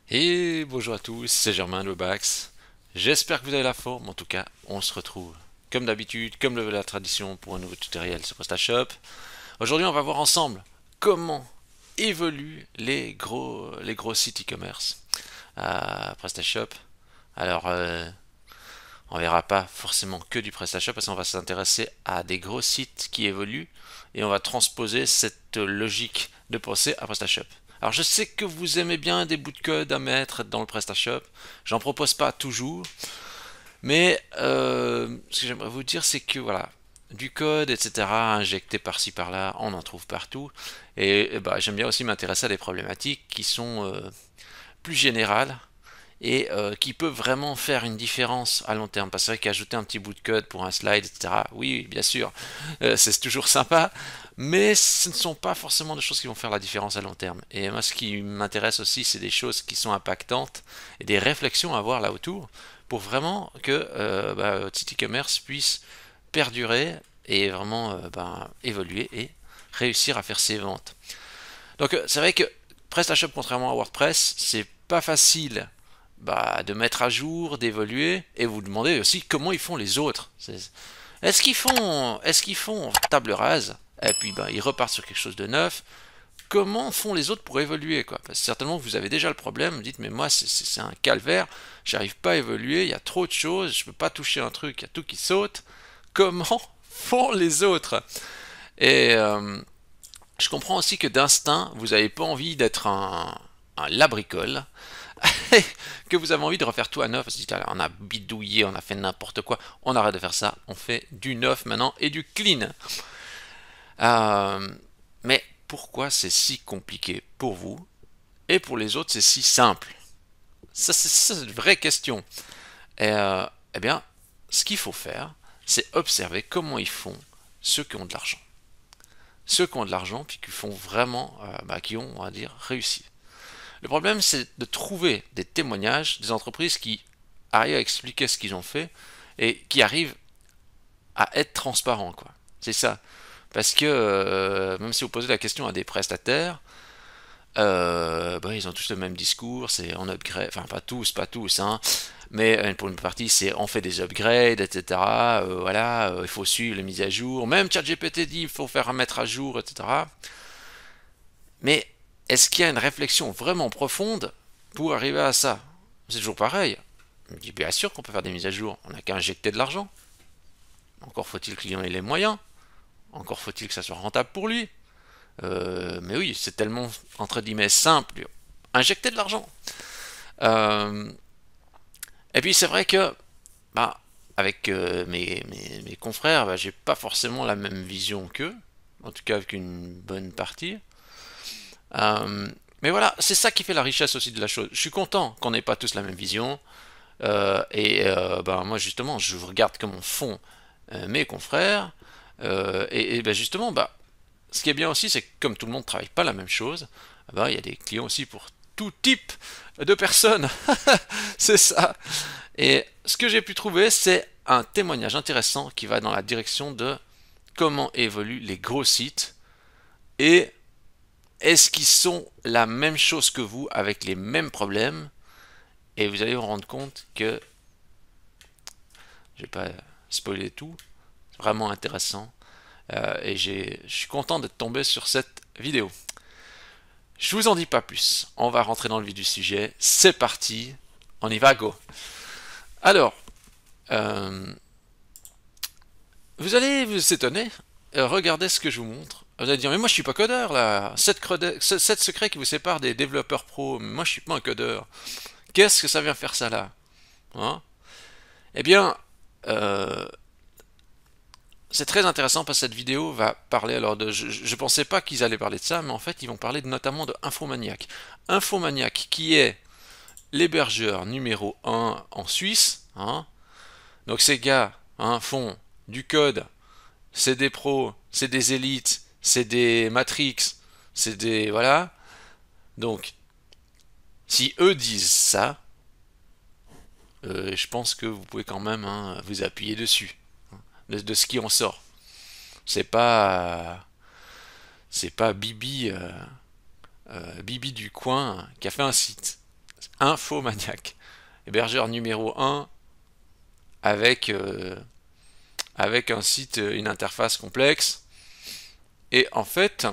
Et bonjour à tous, c'est Germain le Bax. J'espère que vous avez la forme. En tout cas, on se retrouve comme d'habitude, comme la tradition, pour un nouveau tutoriel sur PrestaShop. Aujourd'hui, on va voir ensemble comment évoluent les gros sites e-commerce à PrestaShop. Alors, on verra pas forcément que du PrestaShop parce qu'on va s'intéresser à des gros sites qui évoluent et on va transposer cette logique de pensée à PrestaShop. Alors je sais que vous aimez bien des bouts de code à mettre dans le PrestaShop, j'en propose pas toujours, mais ce que j'aimerais vous dire c'est que voilà, du code, etc., injecté par-ci par-là, on en trouve partout, et bah, j'aime bien aussi m'intéresser à des problématiques qui sont plus générales et qui peut vraiment faire une différence à long terme. Parce que c'est vrai qu'ajouter un petit bout de code pour un slide, etc., oui, bien sûr, c'est toujours sympa, mais ce ne sont pas forcément des choses qui vont faire la différence à long terme. Et moi, ce qui m'intéresse aussi, c'est des choses qui sont impactantes et des réflexions à avoir là autour pour vraiment que votre site e-commerce puisse perdurer et vraiment évoluer et réussir à faire ses ventes. Donc c'est vrai que PrestaShop, contrairement à WordPress, c'est pas facile de mettre à jour, d'évoluer, et vous demandez aussi comment ils font les autres. Est-ce qu'ils font table rase, et puis ils repartent sur quelque chose de neuf. Comment font les autres pour évoluer quoi? Parce que certainement vous avez déjà le problème, vous dites mais moi c'est un calvaire, j'arrive pas à évoluer, il y a trop de choses, je peux pas toucher un truc, il y a tout qui saute. Comment font les autres? Et je comprends aussi que d'instinct, vous n'avez pas envie d'être un labricole, que vous avez envie de refaire tout à neuf, parce que on a bidouillé, on a fait n'importe quoi, on arrête de faire ça, on fait du neuf maintenant et du clean. Mais pourquoi c'est si compliqué pour vous et pour les autres c'est si simple? Ça, c'est une vraie question. Et, eh bien, ce qu'il faut faire, c'est observer comment ils font ceux qui ont de l'argent. Ceux qui ont de l'argent, puis qui font vraiment, qui ont, on va dire, réussi. Le problème, c'est de trouver des témoignages des entreprises qui arrivent à expliquer ce qu'ils ont fait et qui arrivent à être transparents, quoi. C'est ça. Parce que même si vous posez la question à des prestataires, ils ont tous le même discours, c'est on upgrade, enfin pas tous, hein, mais pour une partie c'est on fait des upgrades, etc. Voilà, il faut suivre les mises à jour. Même ChatGPT dit il faut faire un mettre à jour, etc. Mais est-ce qu'il y a une réflexion vraiment profonde pour arriver à ça? C'est toujours pareil. Je me dis bien sûr qu'on peut faire des mises à jour, on n'a qu'à injecter de l'argent. Encore faut-il que le client ait les moyens, encore faut-il que ça soit rentable pour lui. Mais oui, c'est tellement entre guillemets simple. Injecter de l'argent. Euh, et puis c'est vrai que avec mes confrères, j'ai pas forcément la même vision qu'eux, en tout cas avec une bonne partie. Euh, mais voilà, c'est ça qui fait la richesse aussi de la chose. Je suis content qu'on n'ait pas tous la même vision. Moi justement, je regarde comment font mes confrères. Justement, ce qui est bien aussi, c'est que comme tout le monde ne travaille pas la même chose, il y a des clients aussi pour tout type de personnes. C'est ça. Et ce que j'ai pu trouver, c'est un témoignage intéressant qui va dans la direction de comment évoluent les gros sites et est-ce qu'ils sont la même chose que vous avec les mêmes problèmes. Et vous allez vous rendre compte que, je vais pas spoiler tout, c'est vraiment intéressant. Je suis content d'être tombé sur cette vidéo. Je vous en dis pas plus. On va rentrer dans le vif du sujet. C'est parti. On y va, go. Alors, euh, vous allez vous étonner. Regardez ce que je vous montre. Vous allez dire, mais moi je suis pas codeur là. 7 secrets qui vous séparent des développeurs pro. Moi je suis pas un codeur. Qu'est-ce que ça vient faire ça là, hein? Eh bien, euh, c'est très intéressant parce que cette vidéo va parler alors de. Je pensais pas qu'ils allaient parler de ça, mais en fait ils vont parler notamment de Infomaniac. Infomaniac qui est l'hébergeur numéro un en Suisse, hein. Donc ces gars, hein, font du code, c'est des pros, c'est des élites, c'est des Matrix, c'est des. Voilà. Donc, si eux disent ça, je pense que vous pouvez quand même, hein, vous appuyer dessus, hein, de ce qui en sort. C'est pas. C'est pas Bibi, Bibi du coin qui a fait un site. Infomaniac. Hébergeur numéro 1 avec, avec un site, une interface complexe. Et en fait,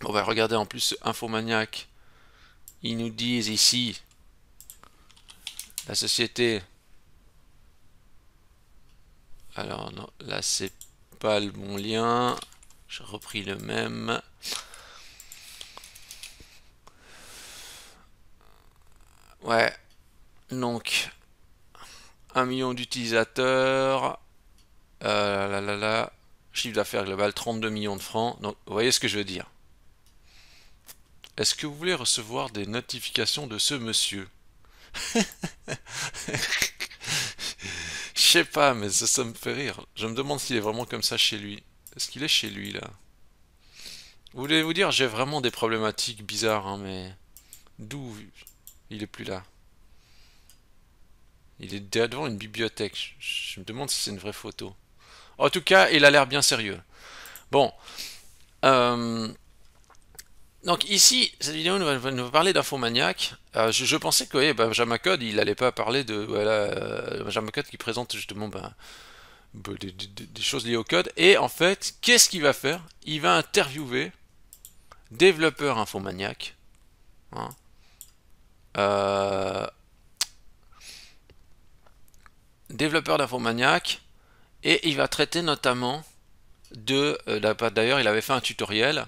on va regarder en plus Infomaniac. Ils nous disent ici, la société. Alors non, là c'est pas le bon lien. J'ai repris le même. Ouais, donc 1 million d'utilisateurs. Chiffre d'affaires global 32 millions de francs. Donc vous voyez ce que je veux dire. Est-ce que vous voulez recevoir des notifications de ce monsieur? Je sais pas, mais ça me fait rire. Je me demande s'il est vraiment comme ça chez lui. Est-ce qu'il est chez lui là? Vous voulez vous dire, j'ai vraiment des problématiques bizarres, hein, mais d'où il est plus là? Il est devant une bibliothèque. Je me demande si c'est une vraie photo. En tout cas, il a l'air bien sérieux. Bon. Euh, donc ici, cette vidéo nous va parler d'Infomaniac. Je pensais que Benjamin Code, il n'allait pas parler de Benjamin Code qui présente justement des choses liées au code. Et en fait, qu'est-ce qu'il va faire? Il va interviewer développeur Infomaniac. Hein, euh, développeur d'Infomaniac. Et il va traiter notamment de... D'ailleurs, il avait fait un tutoriel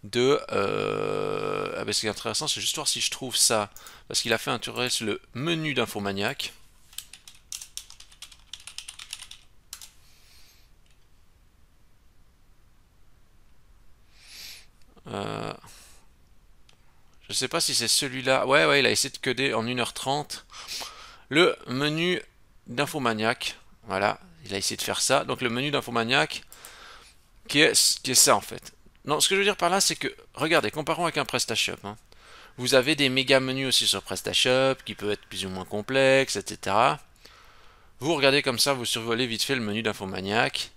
de... ce qui est intéressant, c'est juste voir si je trouve ça. Parce qu'il a fait un tutoriel sur le menu d'Infomaniac. Je sais pas si c'est celui-là. Ouais, il a essayé de coder en 1h30 le menu d'Infomaniac. Voilà, il a essayé de faire ça. Donc le menu d'Infomaniac, qui est ça en fait. Non, ce que je veux dire par là, c'est que, regardez, comparons avec un PrestaShop. Hein. Vous avez des méga menus aussi sur PrestaShop, qui peuvent être plus ou moins complexes, etc. Vous regardez comme ça, vous survolez vite fait le menu d'Infomaniac.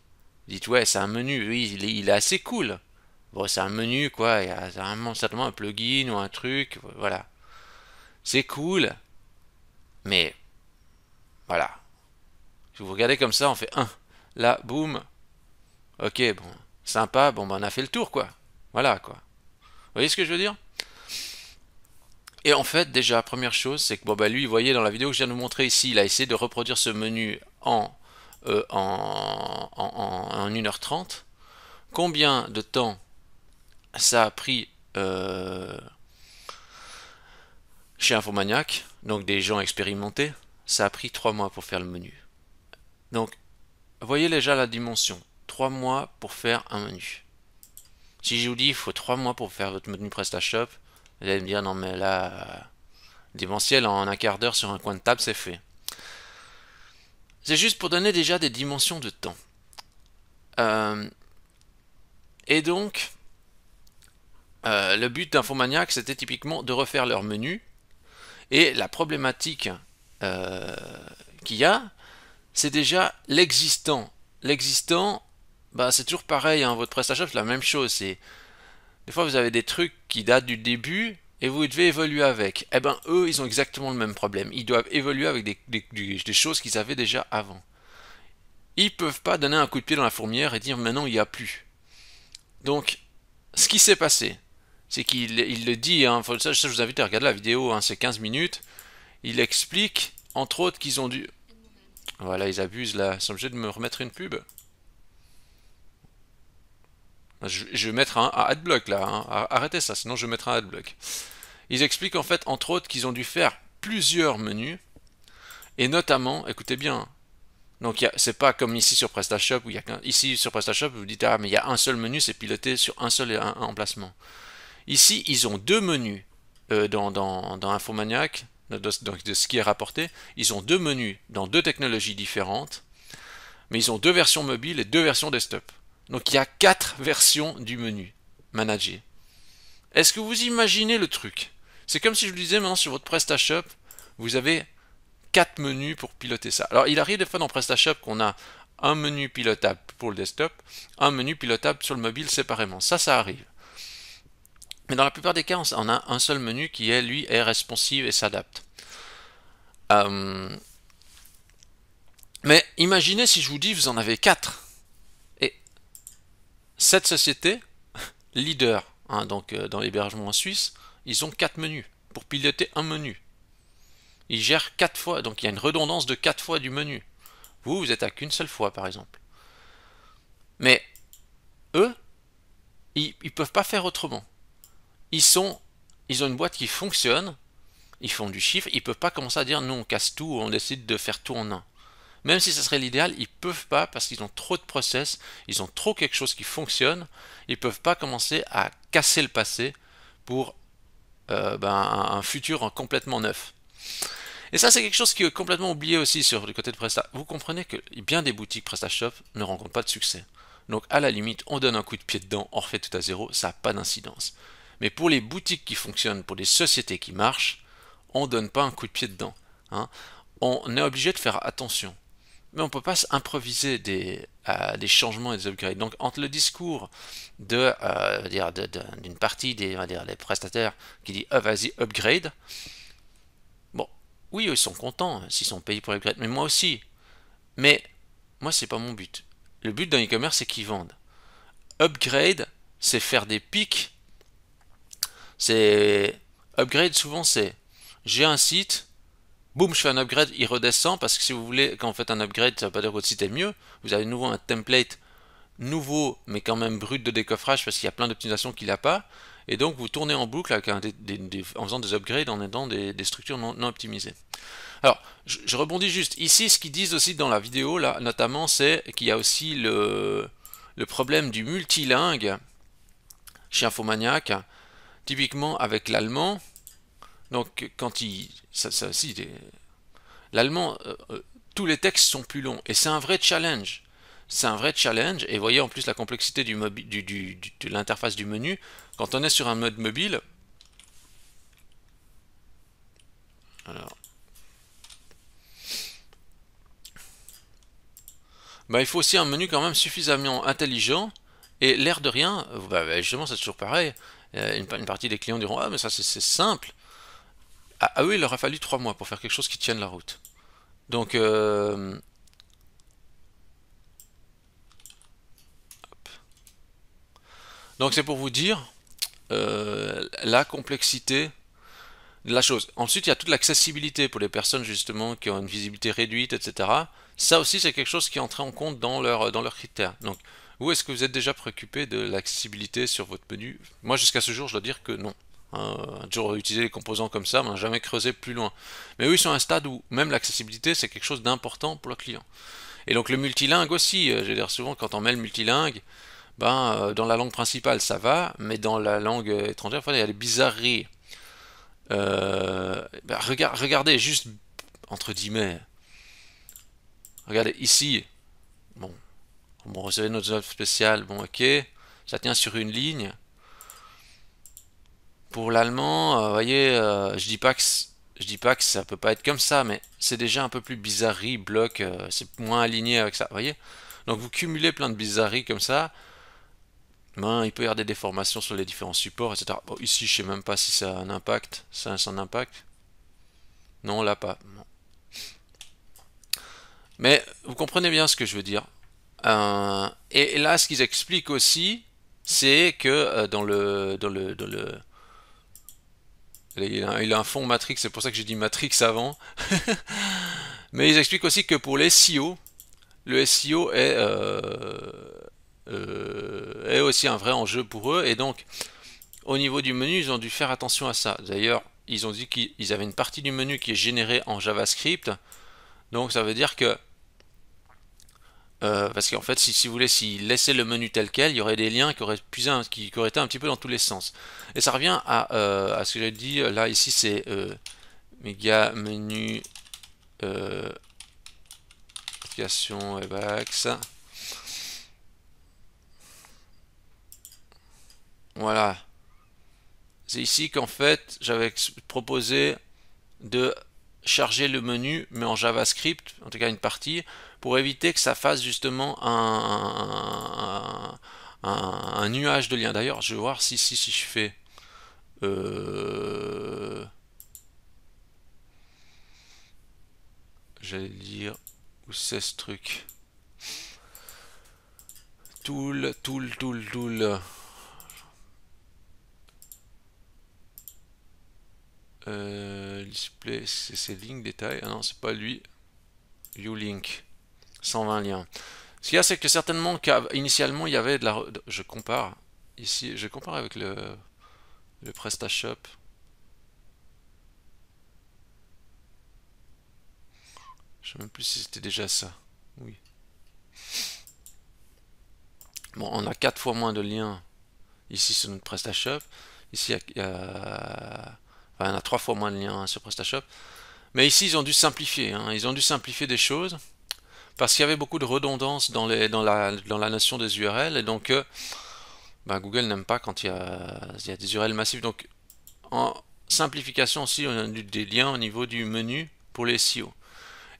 Vous dites, ouais, c'est un menu, oui, il est assez cool. Bon, c'est un menu, quoi, il y a certainement un plugin ou un truc, voilà. C'est cool, mais voilà. Si vous regardez comme ça, on fait un. Là, boum. Ok, bon, sympa, bon, ben, on a fait le tour, quoi. Voilà, quoi. Vous voyez ce que je veux dire? Et en fait, déjà, première chose, c'est que bon, bah, lui, vous voyez dans la vidéo que je viens de vous montrer ici, il a essayé de reproduire ce menu en 1h30. Combien de temps ça a pris chez Infomaniac, donc des gens expérimentés? Ça a pris 3 mois pour faire le menu. Donc, voyez déjà la dimension. 3 mois pour faire un menu. Si je vous dis il faut 3 mois pour faire votre menu PrestaShop, vous allez me dire non mais là, démentiel en un quart d'heure sur un coin de table c'est fait. C'est juste pour donner déjà des dimensions de temps. Et donc, le but d'Infomaniac c'était typiquement de refaire leur menu. Et la problématique qu'il y a, c'est déjà l'existant. L'existant, bah, c'est toujours pareil, hein, votre PrestaShop c'est la même chose. Des fois vous avez des trucs qui datent du début et vous devez évoluer avec. Eh ben eux, ils ont exactement le même problème. Ils doivent évoluer avec des choses qu'ils avaient déjà avant. Ils peuvent pas donner un coup de pied dans la fourmière et dire maintenant il n'y a plus. Donc, ce qui s'est passé, c'est qu'il le dit, hein, ça je vous invite à regarder la vidéo, hein, c'est 15 minutes. Il explique, entre autres, qu'ils ont dû... Voilà, ils abusent là, ils sont obligés de me remettre une pub. Je vais mettre un adblock là, hein. Arrêtez ça, sinon je vais mettre un adblock. Ils expliquent en fait, entre autres, qu'ils ont dû faire plusieurs menus, et notamment, écoutez bien, donc c'est pas comme ici sur PrestaShop, où il y a ici sur PrestaShop, vous dites, ah mais il y a un seul menu, c'est piloté sur un seul emplacement. Ici, ils ont deux menus dans Infomaniac, de ce qui est rapporté, ils ont deux menus dans deux technologies différentes, mais ils ont deux versions mobiles et deux versions desktop. Donc il y a 4 versions du menu manager. Est-ce que vous imaginez le truc? C'est comme si je vous disais maintenant sur votre PrestaShop, vous avez 4 menus pour piloter ça. Alors il arrive des fois dans PrestaShop qu'on a un menu pilotable pour le desktop, un menu pilotable sur le mobile séparément. Ça arrive. Mais dans la plupart des cas, on a un seul menu qui est, lui, est responsive et s'adapte. Euh, mais imaginez si je vous dis vous en avez 4. Et cette société, leader, hein, donc dans l'hébergement en Suisse, ils ont 4 menus pour piloter un menu. Ils gèrent 4 fois, donc il y a une redondance de 4 fois du menu. Vous êtes à qu'une seule fois par exemple. Mais eux, ils peuvent pas faire autrement. Ils ont une boîte qui fonctionne, ils font du chiffre, ils peuvent pas commencer à dire non, on casse tout, on décide de faire tout en un. Même si ce serait l'idéal, ils peuvent pas parce qu'ils ont trop de process, ils ont trop quelque chose qui fonctionne, ils peuvent pas commencer à casser le passé pour un futur complètement neuf. Et ça, c'est quelque chose qui est complètement oublié aussi sur le côté de Presta. Vous comprenez que bien des boutiques PrestaShop ne rencontrent pas de succès. Donc à la limite, on donne un coup de pied dedans, on refait tout à zéro, ça n'a pas d'incidence. Mais pour les boutiques qui fonctionnent, pour les sociétés qui marchent, on ne donne pas un coup de pied dedans. Hein. On est obligé de faire attention. Mais on ne peut pas improviser des changements et des upgrades. Donc entre le discours d'une partie des prestataires qui dit vas-y upgrade, bon, oui, ils sont contents s'ils sont payés pour l'upgrade, mais moi aussi. Mais moi, c'est pas mon but. Le but d'un e-commerce, c'est qu'ils vendent. Upgrade, c'est faire des pics. C'est upgrade, souvent, c'est j'ai un site, boum, je fais un upgrade, il redescend parce que si vous voulez, quand vous faites un upgrade, ça veut pas dire que votre site est mieux. Vous avez de nouveau un template nouveau, mais quand même brut de décoffrage parce qu'il y a plein d'optimisations qu'il n'a pas. Et donc, vous tournez en boucle avec en faisant des upgrades en aidant des structures non optimisées. Alors, je rebondis juste. Ici, ce qu'ils disent aussi dans la vidéo, là, notamment, c'est qu'il y a aussi le problème du multilingue chez Infomaniac, typiquement avec l'allemand. Donc, quand il. Ça aussi, l'allemand, tous les textes sont plus longs. Et c'est un vrai challenge. C'est un vrai challenge. Et voyez en plus la complexité de l'interface du menu. Quand on est sur un mode mobile. Alors. Bah, il faut aussi un menu quand même suffisamment intelligent. Et l'air de rien, justement, c'est toujours pareil. Une partie des clients diront ah, mais ça, c'est simple. À eux, il leur a fallu 3 mois pour faire quelque chose qui tienne la route. Donc, c'est pour vous dire la complexité de la chose. Ensuite, il y a toute l'accessibilité pour les personnes justement qui ont une visibilité réduite, etc. Ça aussi, c'est quelque chose qui est entré en compte dans leurs critères. Donc, où est-ce que vous êtes déjà préoccupé de l'accessibilité sur votre menu? Moi, jusqu'à ce jour, je dois dire que non. Toujours utiliser les composants comme ça, mais on n'a jamais creusé plus loin. Mais eux, ils sont à un stade où même l'accessibilité, c'est quelque chose d'important pour le client. Et donc le multilingue aussi, je veux dire, souvent quand on met le multilingue, dans la langue principale ça va, mais dans la langue étrangère, il y a des bizarreries. Regardez, juste entre guillemets, regardez ici, bon, on recevait notre offre spéciale, bon ok, ça tient sur une ligne. Pour l'allemand, vous voyez, je dis pas que ça peut pas être comme ça, mais c'est déjà un peu plus bizarrerie, bloc, c'est moins aligné avec ça, vous voyez. Donc vous cumulez plein de bizarreries comme ça, il peut y avoir des déformations sur les différents supports, etc. Bon, ici, je sais même pas si ça a un impact, ça a un impact. Non, là pas. Non. Mais vous comprenez bien ce que je veux dire. Et là, ce qu'ils expliquent aussi, c'est que il a un fond Matrix, c'est pour ça que j'ai dit Matrix avant. Mais ils expliquent aussi que pour les SEO, le SEO est aussi un vrai enjeu pour eux. Et donc, au niveau du menu, ils ont dû faire attention à ça. D'ailleurs, ils ont dit qu'ils avaient une partie du menu qui est générée en JavaScript. Donc, ça veut dire que parce qu'en fait, si vous voulez, s'ils laissaient le menu tel quel, il y aurait des liens qui auraient été un petit peu dans tous les sens. Et ça revient à ce que j'ai dit. Là, ici, c'est méga menu application WebAx. Voilà. C'est ici qu'en fait, j'avais proposé de charger le menu, mais en JavaScript, en tout cas une partie, pour éviter que ça fasse justement un nuage de liens. D'ailleurs, je vais voir si je fais j'allais dire, où c'est ce truc? Tool. Display, c'est link détail. Ah non, c'est pas lui. Viewlink. 120 liens. Ce qu'il y a, c'est que certainement initialement il y avait de la. Je compare ici, je compare avec le PrestaShop. Je sais même plus si c'était déjà ça. Oui. Bon, on a 4 fois moins de liens ici sur notre PrestaShop. Ici, enfin, on a 3 fois moins de liens sur PrestaShop. Mais ici, ils ont dû simplifier. Hein. Ils ont dû simplifier des choses parce qu'il y avait beaucoup de redondance dans la notion des URL. Et donc, Google n'aime pas quand il y a des URL massifs. Donc, en simplification aussi, on a des liens au niveau du menu pour les SEO.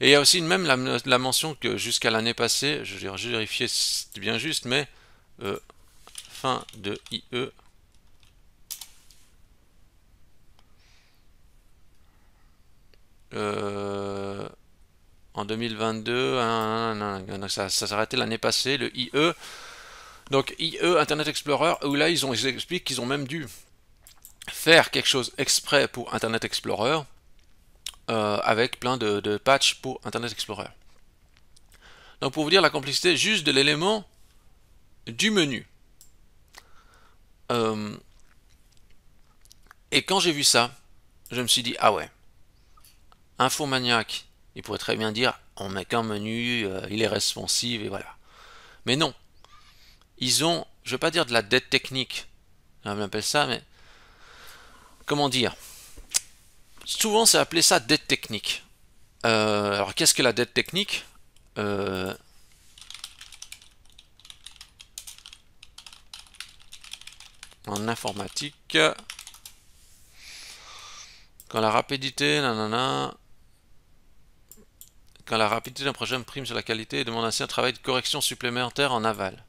Et il y a aussi même la mention que jusqu'à l'année passée, je vais vérifier si c'est bien juste, mais fin de IE. En 2022, ça s'arrêtait l'année passée, le IE. Donc IE Internet Explorer, où là ils expliquent qu'ils ont même dû faire quelque chose exprès pour Internet Explorer, avec plein de patchs pour Internet Explorer. Donc pour vous dire la complexité juste de l'élément du menu. Et quand j'ai vu ça, je me suis dit, ah ouais, Infomaniac, il pourrait très bien dire, on met qu'un menu, il est responsive, et voilà. Mais non, ils ont, je ne vais pas dire de la dette technique, on appelle ça, mais comment dire? Souvent c'est appelé ça dette technique. Alors qu'est-ce que la dette technique? En informatique, quand la rapidité, quand la rapidité d'un projet prime sur la qualité et demande ainsi un travail de correction supplémentaire en aval.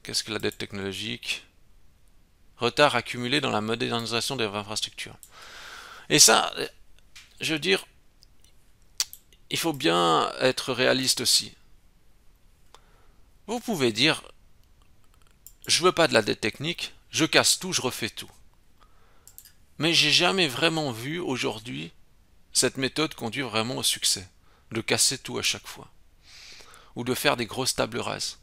Qu'est-ce que la dette technologique? Retard accumulé dans la modernisation des infrastructures. Et ça, je veux dire, il faut bien être réaliste aussi. Vous pouvez dire, je veux pas de la dette technique, je casse tout, je refais tout. Mais j'ai jamais vraiment vu aujourd'hui cette méthode conduire vraiment au succès, de casser tout à chaque fois, ou de faire des grosses tables rases.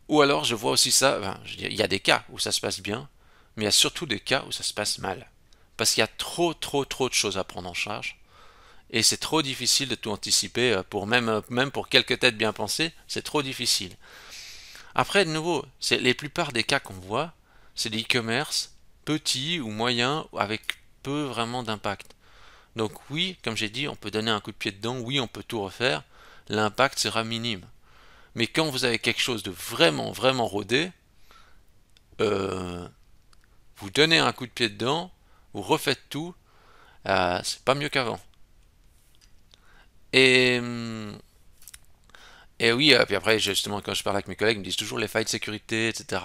Ou alors je vois aussi ça, il y a des cas où ça se passe bien, mais il y a surtout des cas où ça se passe mal. Parce qu'il y a trop de choses à prendre en charge, et c'est trop difficile de tout anticiper, pour même pour quelques têtes bien pensées, c'est trop difficile. Après, de nouveau, c'est les plupart des cas qu'on voit, c'est des e-commerce petits ou moyens avec peu vraiment d'impact. Donc oui, comme j'ai dit, on peut donner un coup de pied dedans, oui, on peut tout refaire, l'impact sera minime. Mais quand vous avez quelque chose de vraiment rodé, vous donnez un coup de pied dedans, vous refaites tout, c'est pas mieux qu'avant. Et, et oui, puis après, justement, quand je parle avec mes collègues, ils me disent toujours les failles de sécurité, etc.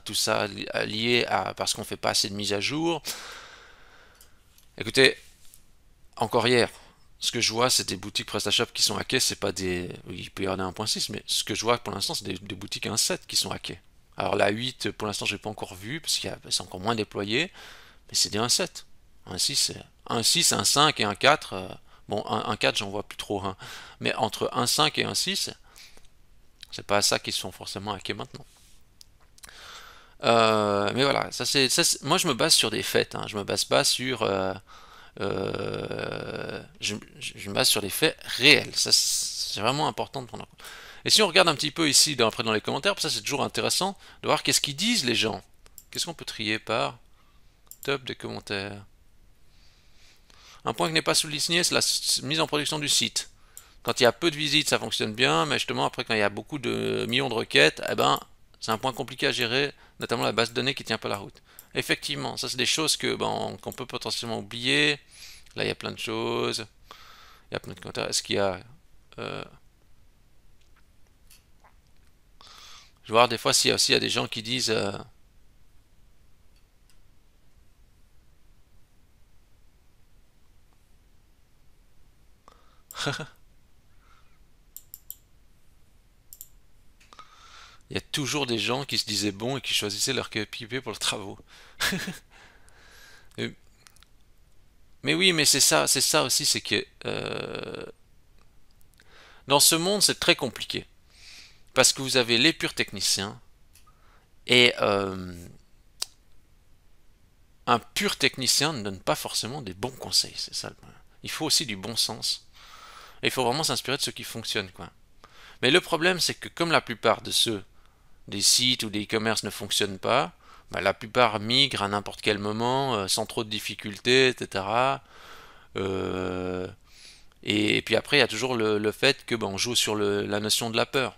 Tout ça lié à parce qu'on fait pas assez de mise à jour. Écoutez, encore hier, ce que je vois, c'est des boutiques PrestaShop qui sont hackées, c'est pas des. Il peut y avoir des 1.6, mais ce que je vois pour l'instant, c'est des boutiques 1.7 qui sont hackées. Alors la 8, pour l'instant, je n'ai pas encore vu, parce que c'est encore moins déployé, mais c'est des 1.7. 1.6, 1.6, 1.5 et 1.4. Bon, 1.4, j'en vois plus trop. Hein. Mais entre 1.5 et 1.6, c'est pas ça qu'ils sont forcément hackés maintenant. Mais voilà, moi je me base sur des faits. Hein. Je me base pas sur. Je me base sur des faits réels. Ça, c'est vraiment important de prendre en compte. Et si on regarde un petit peu ici, après dans les commentaires, ça c'est toujours intéressant de voir qu'est-ce qu'ils disent les gens. Qu'est-ce qu'on peut trier par top des commentaires. Un point qui n'est pas souligné, c'est la mise en production du site. Quand il y a peu de visites, ça fonctionne bien, mais justement après quand il y a beaucoup de millions de requêtes, eh ben c'est un point compliqué à gérer, notamment la base de données qui tient pas la route. Effectivement, ça c'est des choses qu'on peut potentiellement oublier. Là il y a plein de choses. Il y a plein de commentaires. Est-ce qu'il y a je vais voir des fois s'il y a aussi des gens qui disent, Il y a toujours des gens qui se disaient bons et qui choisissaient leur coéquipier pour les travaux. Euh, Mais oui, mais c'est ça aussi, c'est que dans ce monde, c'est très compliqué. Parce que vous avez les purs techniciens et un pur technicien ne donne pas forcément des bons conseils, c'est ça le problème. Il faut aussi du bon sens. Et il faut vraiment s'inspirer de ce qui fonctionne, quoi. Mais le problème, c'est que comme la plupart de ceux des sites ou des e-commerce ne fonctionnent pas, bah, la plupart migrent à n'importe quel moment, sans trop de difficultés, etc. Euh, et puis après, il y a toujours le fait que bah, on joue sur la notion de la peur.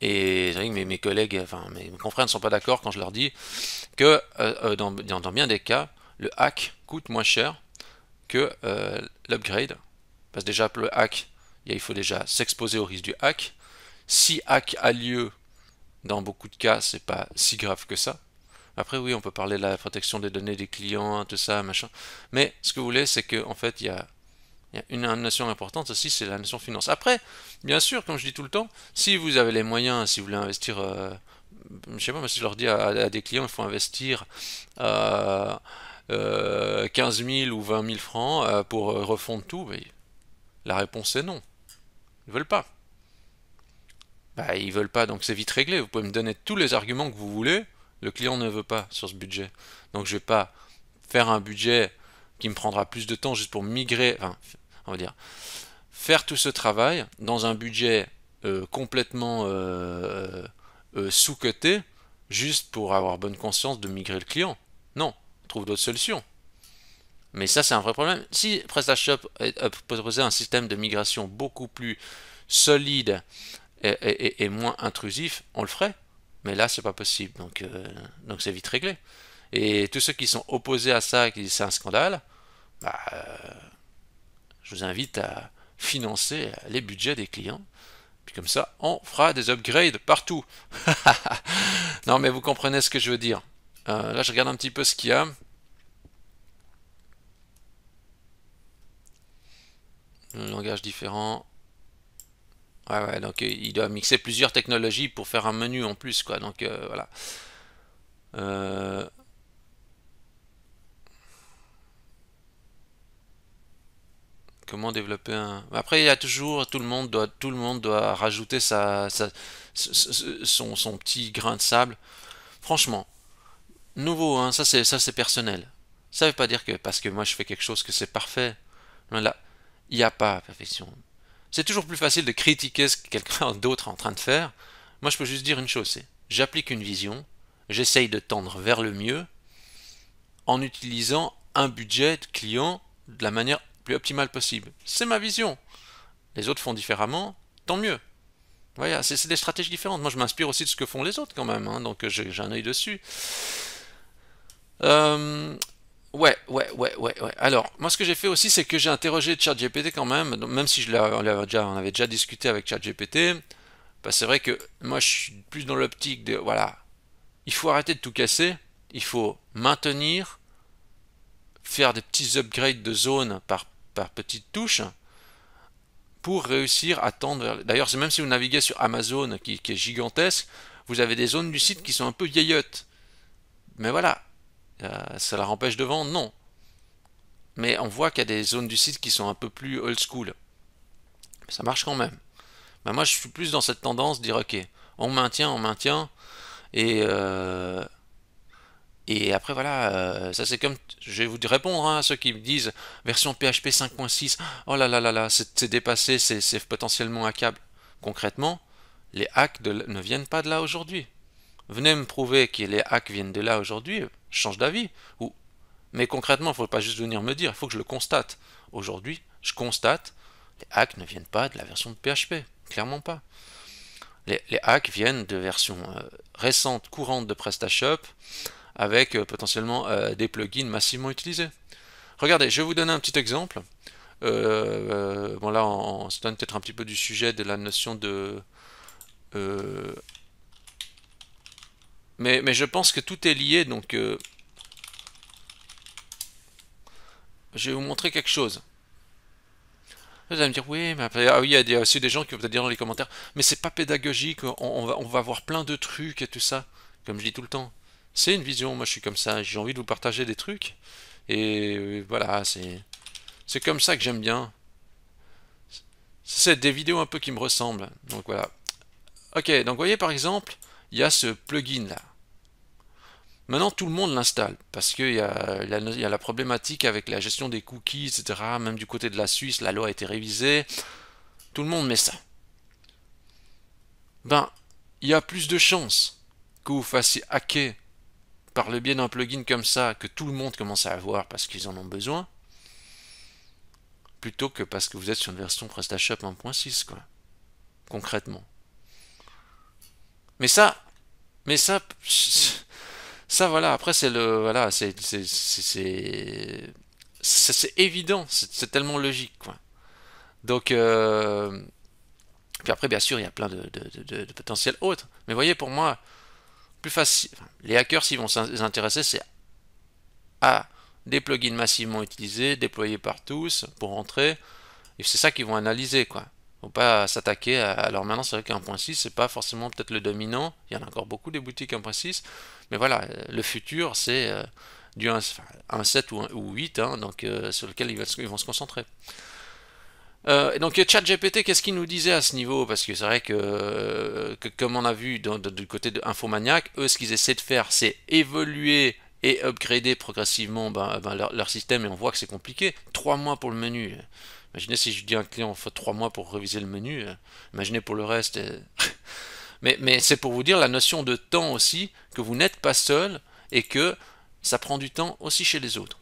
Et c'est vrai que mes collègues, enfin mes confrères ne sont pas d'accord quand je leur dis que dans bien des cas, le hack coûte moins cher que l'upgrade. Parce que déjà, le hack, il faut déjà s'exposer au risque du hack. Si hack a lieu, dans beaucoup de cas, c'est pas si grave que ça. Après, oui, on peut parler de la protection des données des clients, tout ça, machin. Mais ce que vous voulez, c'est qu'en en fait, il y a une notion importante aussi, c'est la notion finance. Après, bien sûr, comme je dis tout le temps, si vous avez les moyens, si vous voulez investir, je sais pas, mais si je leur dis à des clients, il faut investir 15 000 ou 20 000 francs pour refondre tout, mais la réponse est non. Ils veulent pas. Bah, ils veulent pas, donc c'est vite réglé. Vous pouvez me donner tous les arguments que vous voulez. Le client ne veut pas sur ce budget. Donc je vais pas faire un budget qui me prendra plus de temps juste pour migrer, enfin, on va dire, faire tout ce travail dans un budget complètement sous-coté, juste pour avoir bonne conscience de migrer le client. Non, on trouve d'autres solutions. Mais ça, c'est un vrai problème. Si PrestaShop a proposé un système de migration beaucoup plus solide et moins intrusif, on le ferait. Mais là, c'est pas possible. Donc c'est vite réglé. Et tous ceux qui sont opposés à ça, qui disent c'est un scandale, bah, je vous invite à financer les budgets des clients. Puis comme ça, on fera des upgrades partout. Non, mais vous comprenez ce que je veux dire. Là, je regarde un petit peu ce qu'il y a. Un langage différent. Ouais, ouais, donc il doit mixer plusieurs technologies pour faire un menu en plus, quoi. Donc voilà. Euh, comment développer un. Après, il y a toujours tout le monde doit rajouter son petit grain de sable. Franchement, nouveau, hein, ça c'est personnel. Ça veut pas dire que parce que moi je fais quelque chose que c'est parfait. Là, il n'y a pas perfection. C'est toujours plus facile de critiquer ce que quelqu'un d'autre est en train de faire. Moi, je peux juste dire une chose, c'est j'applique une vision, j'essaye de tendre vers le mieux en utilisant un budget de client de la manière plus optimale possible. C'est ma vision. Les autres font différemment, tant mieux. Voilà, c'est des stratégies différentes. Moi, je m'inspire aussi de ce que font les autres quand même, hein, donc j'ai un œil dessus. Euh, ouais. Alors, moi, ce que j'ai fait aussi, c'est que j'ai interrogé ChatGPT quand même, donc, même si on avait déjà discuté avec ChatGPT. Bah, c'est vrai que moi, je suis plus dans l'optique de, voilà, il faut arrêter de tout casser, il faut maintenir, faire des petits upgrades de zone par petites touches pour réussir à tendre. D'ailleurs, c'est même si vous naviguez sur Amazon, qui est gigantesque, vous avez des zones du site qui sont un peu vieillottes. Mais voilà, ça la empêche de vendre, non. Mais on voit qu'il y a des zones du site qui sont un peu plus old school. Ça marche quand même. Ben moi, je suis plus dans cette tendance de dire, ok, on maintient, et, et après voilà, ça c'est comme, je vais vous répondre hein, à ceux qui me disent, version PHP 5.6, oh là là là là, c'est dépassé, c'est potentiellement hackable. Concrètement, les hacks ne viennent pas de là aujourd'hui. Venez me prouver que les hacks viennent de là aujourd'hui, je change d'avis. Mais concrètement, il ne faut pas juste venir me dire, il faut que je le constate. Aujourd'hui, je constate, les hacks ne viennent pas de la version de PHP, clairement pas. Les hacks viennent de versions récentes, courantes de PrestaShop, avec potentiellement des plugins massivement utilisés. Regardez, je vais vous donner un petit exemple. Bon là, on se donne peut-être un petit peu du sujet de la notion de... euh, mais je pense que tout est lié, donc je vais vous montrer quelque chose. Vous allez me dire, oui, mais après, ah oui, il y a aussi des gens qui vont peut-être dire dans les commentaires, mais c'est pas pédagogique, on va voir plein de trucs et tout ça. Comme je dis tout le temps. C'est une vision, moi je suis comme ça, j'ai envie de vous partager des trucs. Et voilà, c'est comme ça que j'aime bien. C'est des vidéos un peu qui me ressemblent. Donc voilà. Ok, donc vous voyez par exemple, il y a ce plugin là. Maintenant tout le monde l'installe parce qu'il y a la problématique avec la gestion des cookies, etc. Même du côté de la Suisse, la loi a été révisée. Tout le monde met ça. Ben, il y a plus de chances que vous fassiez hacker par le biais d'un plugin comme ça que tout le monde commence à avoir parce qu'ils en ont besoin, plutôt que parce que vous êtes sur une version PrestaShop 1.6, quoi. Concrètement. Mais ça, mais ça voilà. Après c'est le, voilà, c'est évident, c'est tellement logique, quoi. Donc, puis après bien sûr il y a plein de potentiels autres. Mais voyez pour moi, plus facile. Enfin, les hackers s'ils vont s'intéresser, c'est à des plugins massivement utilisés, déployés par tous pour rentrer. Et c'est ça qu'ils vont analyser, quoi. Faut pas s'attaquer à... Alors maintenant, c'est vrai qu'un 1.6, c'est pas forcément peut-être le dominant. Il y en a encore beaucoup des boutiques 1.6. Mais voilà, le futur, c'est du 1.7 ou 8, hein, donc, sur lequel ils vont se concentrer. Et donc ChatGPT, qu'est-ce qu'il nous disait à ce niveau? Parce que c'est vrai que comme on a vu du côté de Infomaniac, eux, ce qu'ils essaient de faire, c'est évoluer et upgrader progressivement leur système, et on voit que c'est compliqué. 3 mois pour le menu. Imaginez si je dis à un client, il faut 3 mois pour réviser le menu. Imaginez pour le reste. Mais c'est pour vous dire la notion de temps aussi, que vous n'êtes pas seul et que ça prend du temps aussi chez les autres.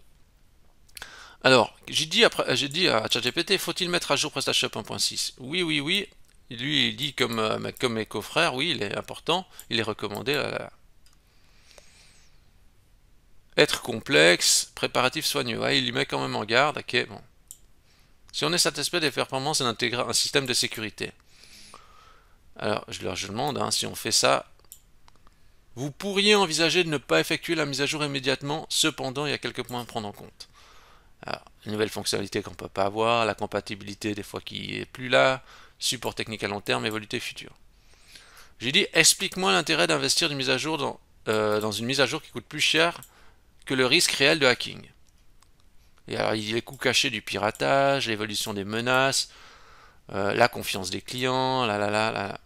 Alors, j'ai dit à ChatGPT, faut-il mettre à jour PrestaShop 1.6? Oui, oui, oui. Lui, il dit comme mes confrères, oui, il est important, il est recommandé. Là, là. Être complexe, préparatif soigneux. Ouais, il lui met quand même en garde. Ok, bon. Si on est satisfait des performances et d'intégrer un système de sécurité. Alors, je demande, hein, si on fait ça, vous pourriez envisager de ne pas effectuer la mise à jour immédiatement, cependant, il y a quelques points à prendre en compte. Alors, les nouvelles fonctionnalités qu'on ne peut pas avoir, la compatibilité des fois qui est plus là, support technique à long terme, évolution future. J'ai dit, explique-moi l'intérêt d'investir une mise à jour dans une mise à jour qui coûte plus cher que le risque réel de hacking. Et alors, il y a les coûts cachés du piratage, l'évolution des menaces, la confiance des clients, là.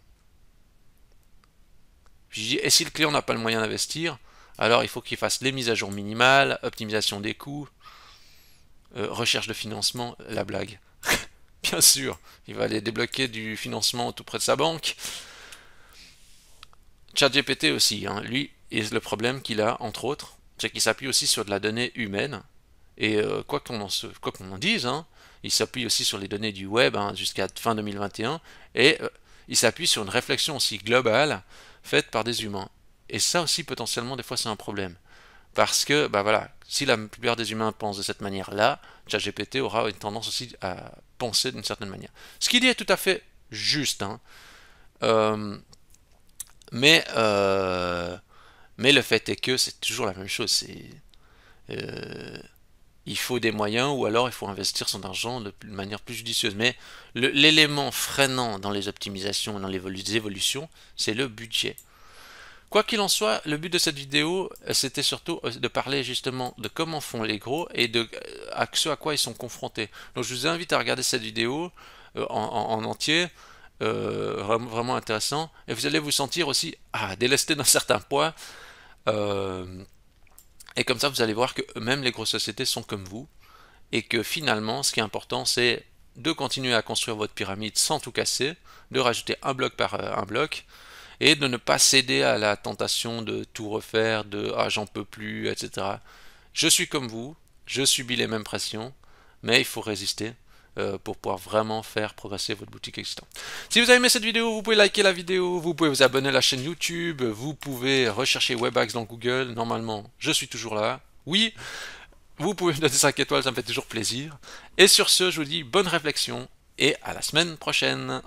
J'ai dit, et si le client n'a pas le moyen d'investir, alors il faut qu'il fasse les mises à jour minimales, optimisation des coûts, recherche de financement, la blague. Bien sûr, il va aller débloquer du financement tout près de sa banque. ChatGPT aussi, hein, lui, et le problème qu'il a, entre autres, c'est qu'il s'appuie aussi sur de la donnée humaine. Et quoi qu'on en dise, hein, il s'appuie aussi sur les données du web, hein, jusqu'à fin 2021, et il s'appuie sur une réflexion aussi globale faite par des humains. Et ça aussi, potentiellement, des fois, c'est un problème. Parce que, bah voilà, si la plupart des humains pensent de cette manière-là, ChatGPT aura une tendance aussi à penser d'une certaine manière. Ce qu'il dit est tout à fait juste, hein. Euh, mais, euh, mais le fait est que c'est toujours la même chose. Euh, il faut des moyens ou alors il faut investir son argent de manière plus judicieuse. Mais l'élément freinant dans les optimisations, dans les évolutions, c'est le budget. Quoi qu'il en soit, le but de cette vidéo, c'était surtout de parler justement de comment font les gros et de ce à quoi ils sont confrontés. Donc je vous invite à regarder cette vidéo en entier, vraiment intéressant, et vous allez vous sentir aussi délesté d'un certain poids, et comme ça vous allez voir que même les grosses sociétés sont comme vous, et que finalement ce qui est important c'est de continuer à construire votre pyramide sans tout casser, de rajouter un bloc par un bloc, et de ne pas céder à la tentation de tout refaire, de j'en peux plus, etc. Je suis comme vous, je subis les mêmes pressions, mais il faut résister pour pouvoir vraiment faire progresser votre boutique existante. Si vous avez aimé cette vidéo, vous pouvez liker la vidéo, vous pouvez vous abonner à la chaîne YouTube, vous pouvez rechercher Webaxe dans Google, normalement je suis toujours là. Oui, vous pouvez me donner 5 étoiles, ça me fait toujours plaisir. Et sur ce, je vous dis bonne réflexion et à la semaine prochaine.